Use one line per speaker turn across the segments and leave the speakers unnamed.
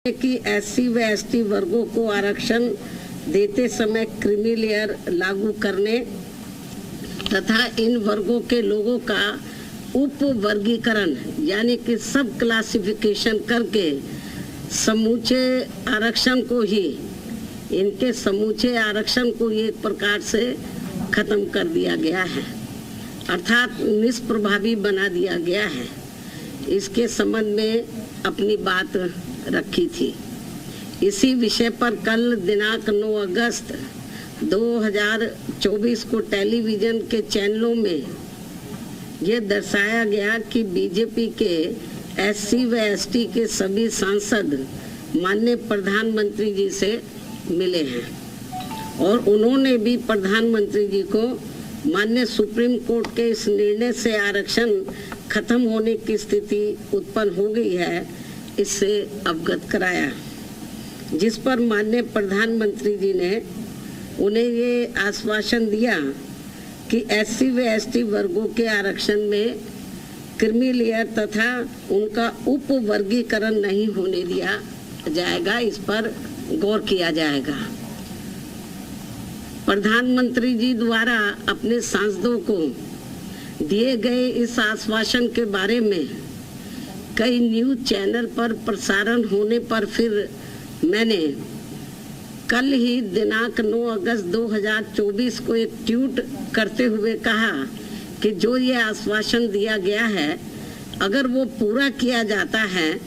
कि एससी व एसटी वर्गों को आरक्षण देते समय क्रीमी लेयर लागू करने तथा इन वर्गों के लोगों का उप वर्गीकरण यानी कि सब क्लासिफिकेशन करके समूचे आरक्षण को ही इनके समूचे आरक्षण को एक प्रकार से खत्म कर दिया गया है, अर्थात निष्प्रभावी बना दिया गया है। इसके संबंध में अपनी बात रखी थी। इसी विषय पर कल दिनांक 9 अगस्त 2024 को टेलीविजन के चैनलों में यह दर्शाया गया कि बीजेपी के एससी व एसटी के सभी सांसद माननीय प्रधानमंत्री जी से मिले हैं और उन्होंने भी प्रधानमंत्री जी को माननीय सुप्रीम कोर्ट के इस निर्णय से आरक्षण खत्म होने की स्थिति उत्पन्न हो गई है इससे अवगत कराया, जिस पर माननीय प्रधानमंत्री जी ने उन्हें ये आश्वासन दिया कि एससी व एसटी वर्गों के आरक्षण में क्रीमी लेयर तथा उनका उप वर्गीकरण नहीं होने दिया जाएगा, इस पर गौर किया जाएगा। प्रधानमंत्री जी द्वारा अपने सांसदों को दिए गए इस आश्वासन के बारे में कई न्यूज चैनल पर प्रसारण होने पर फिर मैंने कल ही दिनांक 9 अगस्त 2024 को एक ट्वीट करते हुए कहा कि जो ये आश्वासन दिया गया है अगर वो पूरा किया जाता है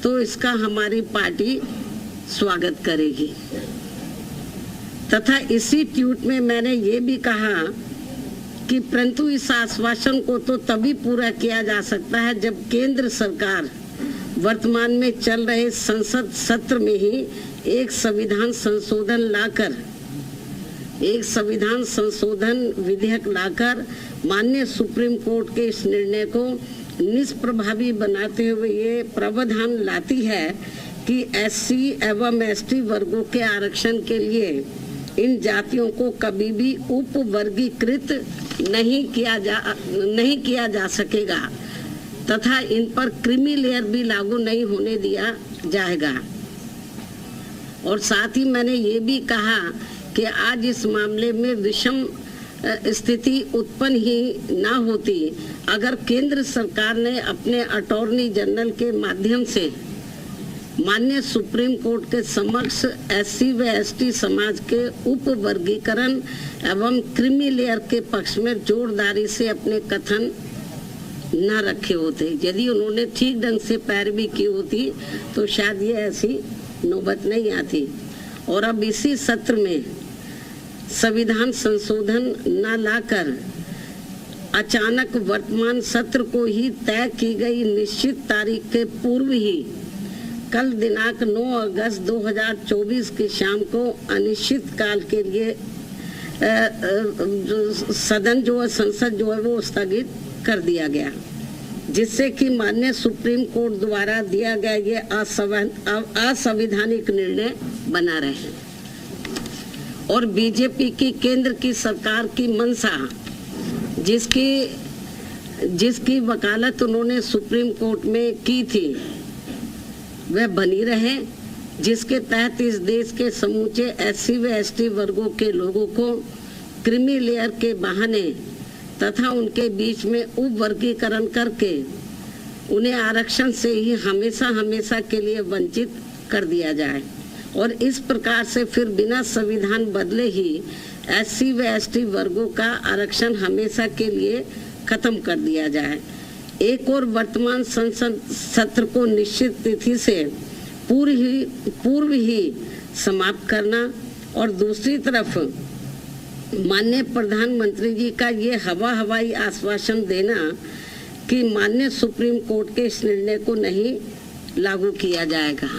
तो इसका हमारी पार्टी स्वागत करेगी। तथा इसी ट्वीट में मैंने ये भी कहा कि परंतु इस आश्वासन को तो तभी पूरा किया जा सकता है जब केंद्र सरकार वर्तमान में चल रहे संसद सत्र में ही एक संविधान संशोधन विधेयक लाकर माननीय सुप्रीम कोर्ट के इस निर्णय को निष्प्रभावी बनाते हुए ये प्रावधान लाती है कि एससी एवं एसटी वर्गों के आरक्षण के लिए इन जातियों को कभी भी उप वर्गीकृत नहीं किया जा सकेगा तथा इन पर क्रीमी लेयर भी लागू नहीं होने दिया जाएगा। और साथ ही मैंने ये भी कहा कि आज इस मामले में विषम स्थिति उत्पन्न ही ना होती अगर केंद्र सरकार ने अपने अटॉर्नी जनरल के माध्यम से माननीय सुप्रीम कोर्ट के समक्ष एससी व एसटी समाज के उप वर्गीकरण एवं क्रीमी लेयर के पक्ष में जोरदारी से अपने कथन न रखे होते। यदि उन्होंने ठीक ढंग से पैरवी की होती तो शायद ये ऐसी नौबत नहीं आती। और अब इसी सत्र में संविधान संशोधन न लाकर अचानक वर्तमान सत्र को ही तय की गई निश्चित तारीख के पूर्व ही कल दिनांक 9 अगस्त 2024 की शाम को अनिश्चित काल के लिए संसद जो है वो स्थगित कर दिया गया, जिससे कि माननीय सुप्रीम कोर्ट द्वारा दिया गया ये असंवैधानिक निर्णय बना रहे। और बीजेपी की केंद्र की सरकार की मंशा जिसकी वकालत उन्होंने सुप्रीम कोर्ट में की थी वह बनी रहे, जिसके तहत इस देश के समूचे एससी व एसटी वर्गों के लोगों को क्रीमी लेयर के बहाने तथा उनके बीच में उप वर्गीकरण करके उन्हें आरक्षण से ही हमेशा के लिए वंचित कर दिया जाए और इस प्रकार से फिर बिना संविधान बदले ही एससी व एसटी वर्गों का आरक्षण हमेशा के लिए खत्म कर दिया जाए। एक और वर्तमान संसद सत्र को निश्चित तिथि से पूर्व ही समाप्त करना और दूसरी तरफ माननीय प्रधानमंत्री जी का ये हवाई आश्वासन देना कि माननीय सुप्रीम कोर्ट के इस निर्णय को नहीं लागू किया जाएगा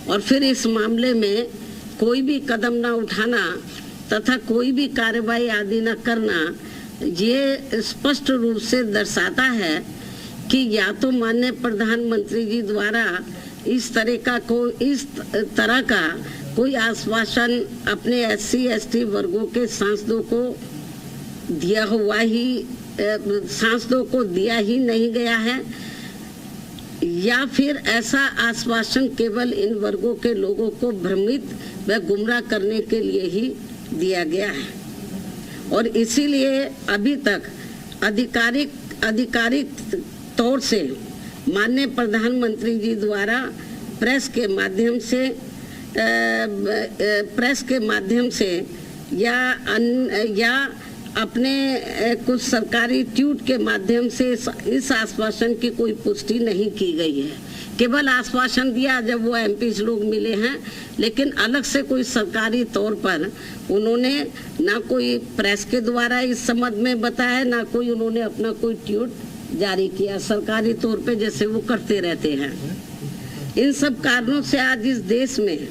और फिर इस मामले में कोई भी कदम न उठाना तथा कोई भी कार्रवाई आदि न करना, ये स्पष्ट रूप से दर्शाता है कि या तो माननीय प्रधानमंत्री जी द्वारा इस तरह का कोई आश्वासन अपने एससी एसटी वर्गों के सांसदों को दिया ही नहीं गया है या फिर ऐसा आश्वासन केवल इन वर्गों के लोगों को भ्रमित व गुमराह करने के लिए ही दिया गया है और इसीलिए अभी तक आधिकारिक तौर से माननीय प्रधानमंत्री जी द्वारा प्रेस के माध्यम से या अपने कुछ सरकारी ट्वीट के माध्यम से इस आश्वासन की कोई पुष्टि नहीं की गई है। केवल आश्वासन दिया जब वो एमपी लोग मिले हैं, लेकिन अलग से कोई सरकारी तौर पर उन्होंने ना कोई प्रेस के द्वारा इस संबंध में बताया, ना कोई उन्होंने अपना कोई ट्वीट जारी किया सरकारी तौर पे जैसे वो करते रहते हैं। इन सब कारणों से आज इस देश में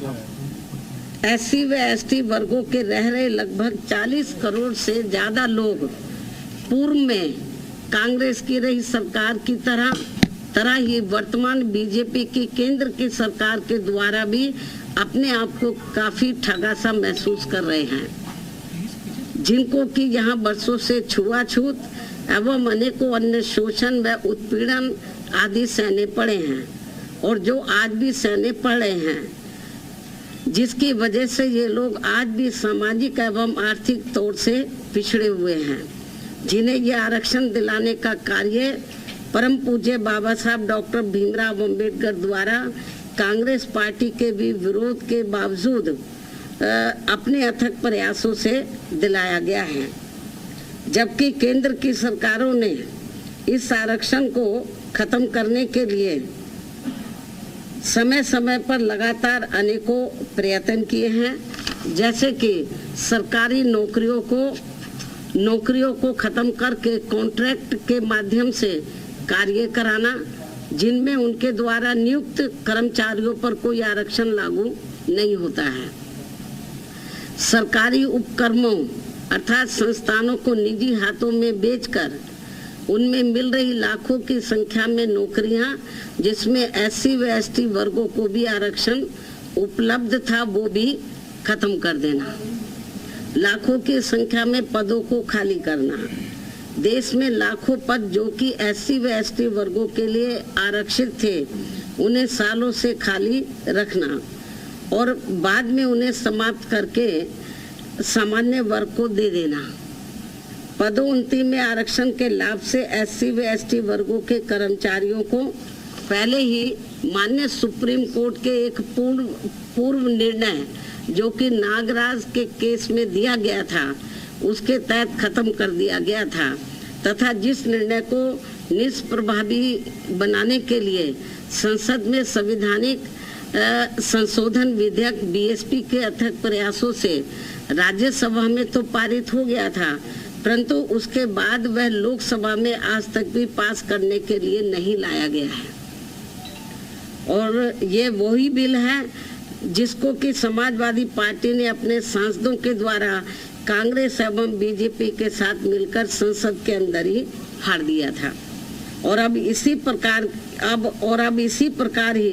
एससी व एसटी वर्गों के रह रहे लगभग 40 करोड़ से ज्यादा लोग पूर्व में कांग्रेस की रही सरकार की तरह ही वर्तमान बीजेपी की केंद्र की सरकार के द्वारा भी अपने आप को काफी ठगा सा महसूस कर रहे हैं, जिनको कि यहाँ वर्षों से छुआछूत एवं अनेकों अन्य शोषण व उत्पीड़न आदि सहने पड़े हैं और जो आज भी सहने पड़ रहे हैं, जिसकी वजह से ये लोग आज भी सामाजिक एवं आर्थिक तौर से पिछड़े हुए हैं, जिन्हें ये आरक्षण दिलाने का कार्य परम पूज्य बाबा साहब डॉक्टर भीमराव अंबेडकर द्वारा कांग्रेस पार्टी के भी विरोध के बावजूद अपने अथक प्रयासों से दिलाया गया है। जबकि केंद्र की सरकारों ने इस आरक्षण को खत्म करने के लिए समय समय पर लगातार अनेकों प्रयत्न किए हैं, जैसे कि सरकारी नौकरियों को खत्म करके कॉन्ट्रैक्ट के माध्यम से कार्य कराना, जिनमें उनके द्वारा नियुक्त कर्मचारियों पर कोई आरक्षण लागू नहीं होता है। सरकारी उपक्रमों अर्थात संस्थानों को निजी हाथों में बेचकर उनमें मिल रही लाखों की संख्या में नौकरियां, जिसमें एससी व एसटी वर्गों को भी आरक्षण उपलब्ध था, वो भी खत्म कर देना। लाखों की संख्या में पदों को खाली करना। देश में लाखों पद जो कि एससी व एसटी वर्गों के लिए आरक्षित थे, उन्हें सालों से खाली रखना और बाद में उन्हें समाप्त करके सामान्य वर्ग को दे देना। पदोन्नति में आरक्षण के लाभ से एससी व एसटी वर्गों के कर्मचारियों को पहले ही माननीय सुप्रीम कोर्ट के एक पूर्व निर्णय जो कि नागराज के केस में दिया गया था, उसके तहत खत्म कर दिया गया था तथा जिस निर्णय को निष्प्रभावी बनाने के लिए संसद में संवैधानिक संशोधन विधेयक बीएसपी के अथक प्रयासों से राज्यसभा में तो पारित हो गया था, परंतु उसके बाद वह लोकसभा में आज तक भी पास करने के लिए नहीं लाया गया है। और ये वही बिल है जिसको कि समाजवादी पार्टी ने अपने सांसदों के द्वारा कांग्रेस एवं बीजेपी के साथ मिलकर संसद के अंदर ही हार दिया था। और अब इसी प्रकार ही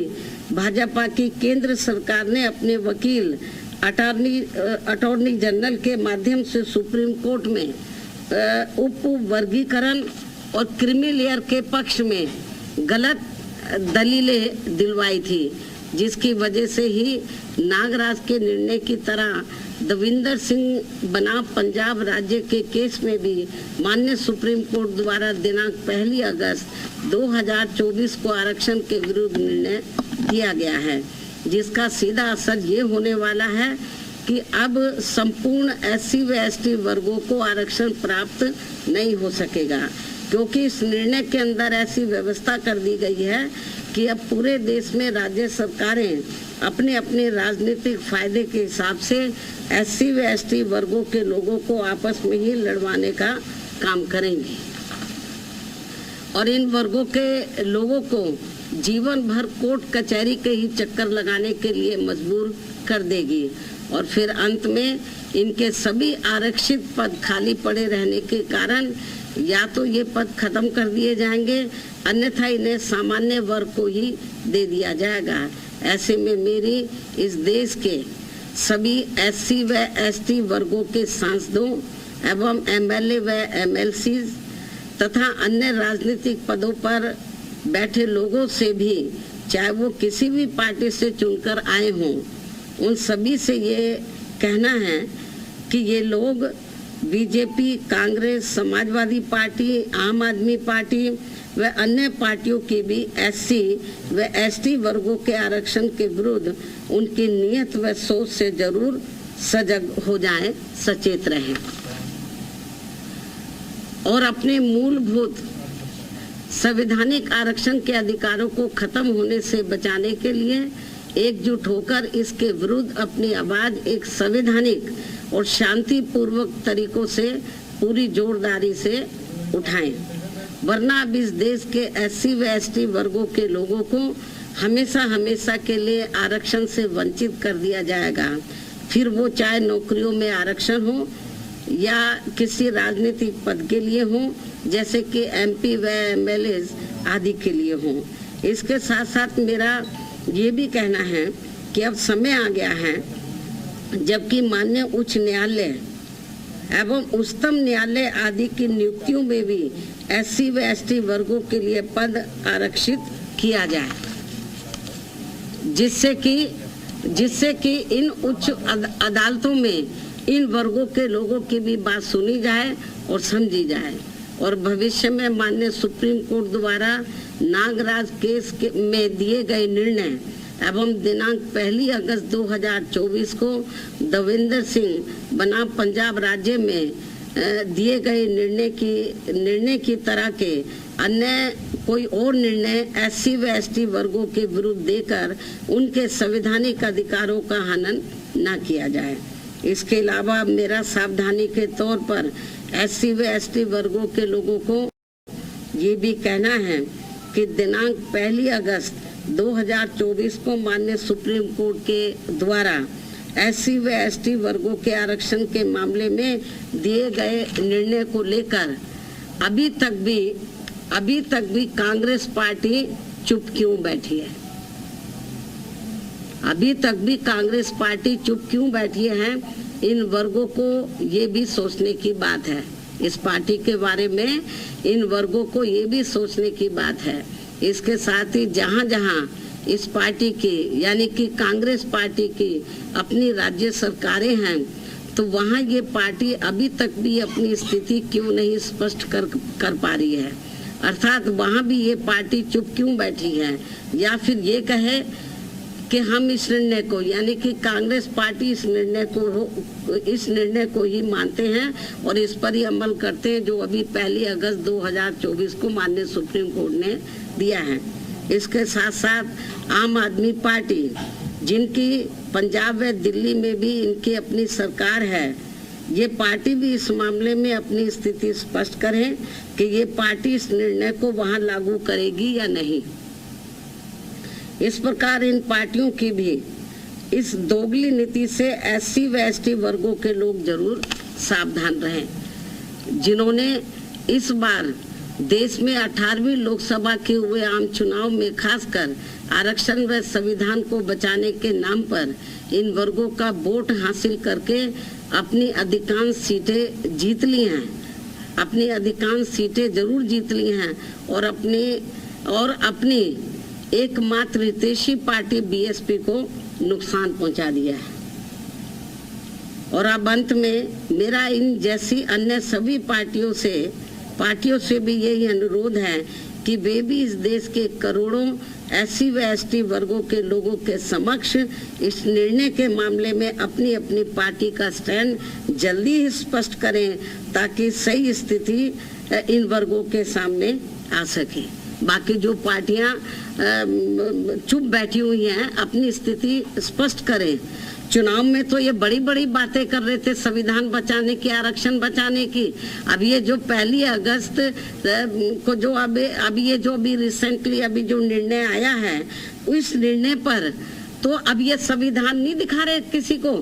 भाजपा की केंद्र सरकार ने अपने वकील अटॉर्नी जनरल के माध्यम से सुप्रीम कोर्ट में उप वर्गीकरण और क्रीमी लेयर के पक्ष में गलत दलीलें दिलवाई थी, जिसकी वजह से ही नागराज के निर्णय की तरह दविंदर सिंह बनाम पंजाब राज्य के केस में भी माननीय सुप्रीम कोर्ट द्वारा दिनांक 1 अगस्त 2024 को आरक्षण के विरुद्ध निर्णय दिया गया है, जिसका सीधा असर ये होने वाला है कि अब संपूर्ण एससी व एसटी वर्गों को आरक्षण प्राप्त नहीं हो सकेगा, क्योंकि इस निर्णय के अंदर ऐसी व्यवस्था कर दी गई है कि अब पूरे देश में राज्य सरकारें अपने अपने राजनीतिक फायदे के हिसाब से एससी व एसटी वर्गों के लोगों को आपस में ही लड़वाने का काम करेंगी और इन वर्गों के लोगों को जीवन भर कोर्ट कचहरी के ही चक्कर लगाने के लिए मजबूर कर देगी और फिर अंत में इनके सभी आरक्षित पद खाली पड़े रहने के कारण या तो ये पद खत्म कर दिए जाएंगे, अन्यथा इन्हें सामान्य वर्ग को ही दे दिया जाएगा। ऐसे में मेरी इस देश के सभी एससी व एसटी वर्गों के सांसदों एवं एमएलए व एमएलसी तथा अन्य राजनीतिक पदों पर बैठे लोगों से भी, चाहे वो किसी भी पार्टी से चुनकर आए हों, उन सभी से ये कहना है कि ये लोग बीजेपी, कांग्रेस, समाजवादी पार्टी, आम आदमी पार्टी व अन्य पार्टियों की भी एससी व एसटी वर्गों के आरक्षण के विरुद्ध उनकी नीयत व सोच से जरूर सजग हो जाएं, सचेत रहें और अपने मूलभूत संवैधानिक आरक्षण के अधिकारों को खत्म होने से बचाने के लिए एकजुट होकर इसके विरुद्ध अपनी आवाज एक संवैधानिक और शांतिपूर्वक तरीकों से पूरी जोरदारी से उठाएं, वरना अब इस देश के एससी व एसटी वर्गों के लोगों को हमेशा हमेशा के लिए आरक्षण से वंचित कर दिया जाएगा। फिर वो चाहे नौकरियों में आरक्षण हो या किसी राजनीतिक पद के लिए हो, जैसे कि एमपी व एमएलए आदि के लिए हो। इसके साथ साथ मेरा ये भी कहना है कि अब समय आ गया है जबकि माननीय उच्च न्यायालय एवं उच्चतम न्यायालय आदि की नियुक्तियों में भी एससी व एसटी वर्गों के लिए पद आरक्षित किया जाए, जिससे कि इन उच्च अदालतों में इन वर्गों के लोगों की भी बात सुनी जाए और समझी जाए और भविष्य में माननीय सुप्रीम कोर्ट द्वारा नागराज केस में दिए गए निर्णय एवं दिनांक 1 अगस्त 2024 को देवेंद्र सिंह बनाम पंजाब राज्य में दिए गए निर्णय की तरह के अन्य कोई और निर्णय एससी व एसटी वर्गों के विरुद्ध देकर उनके संवैधानिक अधिकारों का हनन न किया जाए। इसके अलावा मेरा सावधानी के तौर पर एससी व एसटी वर्गों के लोगों को ये भी कहना है कि दिनांक 1 अगस्त 2024 को माननीय सुप्रीम कोर्ट के द्वारा एससी व एसटी वर्गों के आरक्षण के मामले में दिए गए निर्णय को लेकर अभी तक भी कांग्रेस पार्टी चुप क्यों बैठी है? अभी तक भी कांग्रेस पार्टी चुप क्यों बैठी है? इन वर्गों को ये भी सोचने की बात है। इस पार्टी के बारे में इन वर्गों को ये भी सोचने की बात है। इसके साथ ही जहां इस पार्टी की यानी कि कांग्रेस पार्टी की अपनी राज्य सरकारें हैं, तो वहां ये पार्टी अभी तक भी अपनी स्थिति क्यों नहीं स्पष्ट कर पा रही है? अर्थात वहां भी ये पार्टी चुप क्यों बैठी है? या फिर ये कहे कि हम इस निर्णय को यानी कि कांग्रेस पार्टी इस निर्णय को ही मानते हैं और इस पर ही अमल करते हैं जो अभी 1 अगस्त 2024 को माननीय सुप्रीम कोर्ट ने दिया है। इसके साथ साथ आम आदमी पार्टी, जिनकी पंजाब व दिल्ली में भी इनकी अपनी सरकार है, ये पार्टी भी इस मामले में अपनी स्थिति स्पष्ट करें कि ये पार्टी इस निर्णय को वहां लागू करेगी या नहीं। इस प्रकार इन पार्टियों की भी इस दोगली नीति से एससी व एसटी वर्गों के लोग जरूर सावधान रहें, जिन्होंने इस बार देश में 18वीं लोकसभा के हुए आम चुनाव में खासकर आरक्षण व संविधान को बचाने के नाम पर इन वर्गों का वोट हासिल करके अपनी अधिकांश सीटें जीत ली हैं, अपनी अधिकांश सीटें जरूर जीत ली हैं और अपनी एकमात्र हितैषी पार्टी बीएसपी को नुकसान पहुंचा दिया है। और अब अंत में मेरा इन जैसी अन्य सभी पार्टियों से भी यही अनुरोध है कि वे भी इस देश के करोड़ों एससी व एसटी वर्गों के लोगों के समक्ष इस निर्णय के मामले में अपनी अपनी पार्टी का स्टैंड जल्दी ही स्पष्ट करें, ताकि सही स्थिति इन वर्गों के सामने आ सके। बाकी जो पार्टियां चुप बैठी हुई हैं, अपनी स्थिति स्पष्ट करें। चुनाव में तो ये बड़ी बड़ी बातें कर रहे थे संविधान बचाने की, आरक्षण बचाने की। अब ये जो 1 अगस्त को जो अभी रिसेंटली अभी जो निर्णय आया है, उस निर्णय पर तो अब ये संविधान नहीं दिखा रहे किसी को।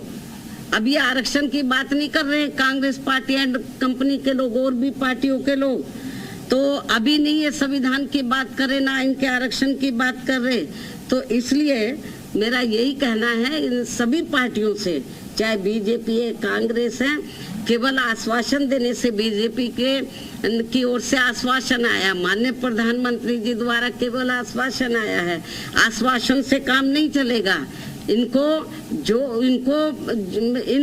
अब ये आरक्षण की बात नहीं कर रहे कांग्रेस पार्टी एंड कंपनी के लोग और भी पार्टियों के लोग, तो अभी नहीं ये संविधान की बात कर रहे, ना इनके आरक्षण की बात कर रहे। तो इसलिए मेरा यही कहना है इन सभी पार्टियों से, चाहे बीजेपी है, कांग्रेस है, केवल आश्वासन देने से बीजेपी की ओर से आश्वासन आया, माननीय प्रधानमंत्री जी द्वारा केवल आश्वासन आया है। आश्वासन से काम नहीं चलेगा। इन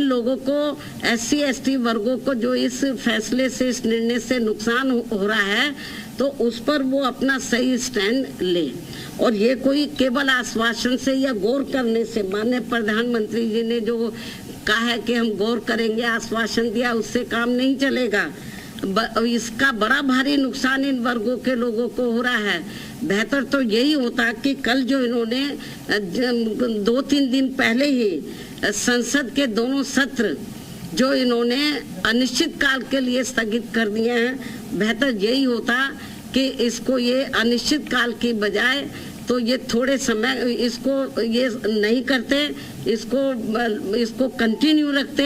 लोगों को SC ST वर्गों को जो इस फैसले से, इस निर्णय से नुकसान हो रहा है, तो उस पर वो अपना सही स्टैंड ले। और ये कोई केवल आश्वासन से या गौर करने से, माननीय प्रधानमंत्री जी ने जो कहा है कि हम गौर करेंगे, आश्वासन दिया, उससे काम नहीं चलेगा। इसका बड़ा भारी नुकसान इन वर्गों के लोगों को हो रहा है। बेहतर तो यही होता कि कल जो इन्होंने 2-3 दिन पहले ही संसद के दोनों सत्र जो इन्होंने अनिश्चित काल के लिए स्थगित कर दिए हैं, बेहतर यही होता कि इसको ये अनिश्चित काल की बजाय तो ये थोड़े समय इसको ये नहीं करते, इसको कंटिन्यू रखते।